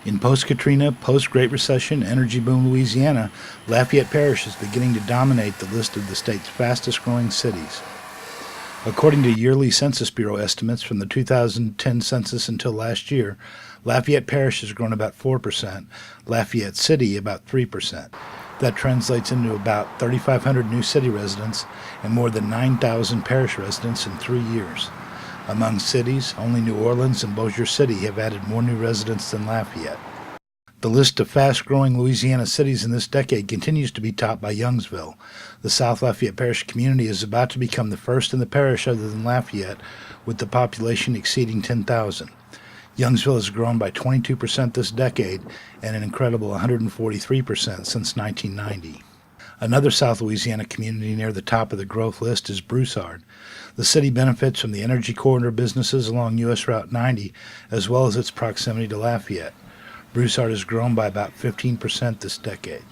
In post-Katrina, post-Great Recession, energy boom Louisiana, Lafayette Parish is beginning to dominate the list of the state's fastest-growing cities. According to yearly Census Bureau estimates from the 2010 census until last year, Lafayette Parish has grown about 4%, Lafayette City about 3%. That translates into about 3,500 new city residents and more than 9,000 parish residents in 3 years. Among cities, only New Orleans and Bossier City have added more new residents than Lafayette. The list of fast-growing Louisiana cities in this decade continues to be topped by Youngsville. The South Lafayette Parish community is about to become the first in the parish other than Lafayette, with the population exceeding 10,000. Youngsville has grown by 22% this decade and an incredible 143% since 1990. Another South Louisiana community near the top of the growth list is Broussard. The city benefits from the energy corridor businesses along U.S. Route 90, as well as its proximity to Lafayette. Broussard has grown by about 15% this decade.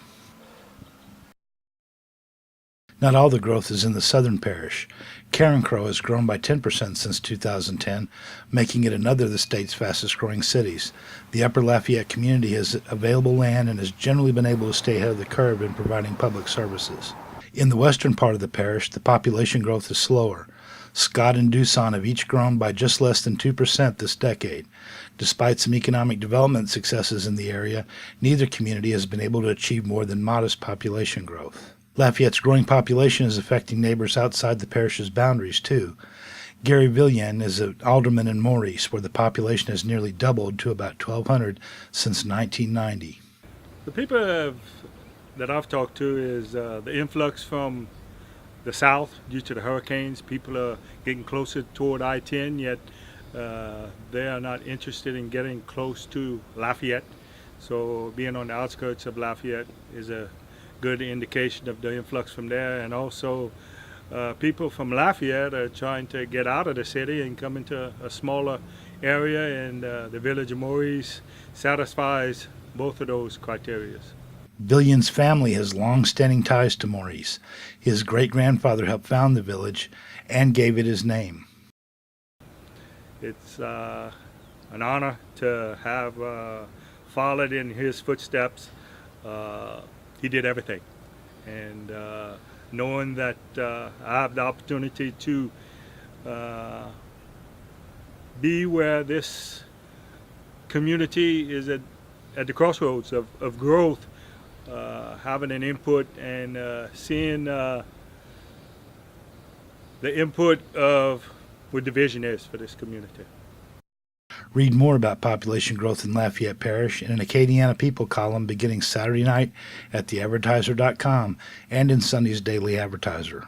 Not all the growth is in the southern parish. Carencro has grown by 10% since 2010, making it another of the state's fastest-growing cities. The Upper Lafayette community has available land and has generally been able to stay ahead of the curve in providing public services. In the western part of the parish, the population growth is slower. Scott and Doosan have each grown by just less than 2% this decade. Despite some economic development successes in the area, neither community has been able to achieve more than modest population growth. Lafayette's growing population is affecting neighbors outside the parish's boundaries, too. Gary Villian is an alderman in Maurice, where the population has nearly doubled to about 1,200 since 1990. The people that I've talked to is the influx from the south due to the hurricanes. People are getting closer toward I-10, yet they are not interested in getting close to Lafayette. So being on the outskirts of Lafayette is a good indication of the influx from there. And also people from Lafayette are trying to get out of the city and come into a smaller area, and the village of Maurice satisfies both of those criteria. Villian's family has long-standing ties to Maurice. His great-grandfather helped found the village and gave it his name. It's an honor to have followed in his footsteps. He did everything, and knowing that I have the opportunity to be where this community is at the crossroads of growth, having an input and seeing the input of what the vision is for this community. Read more about population growth in Lafayette Parish in an Acadiana People column beginning Saturday night at theadvertiser.com and in Sunday's Daily Advertiser.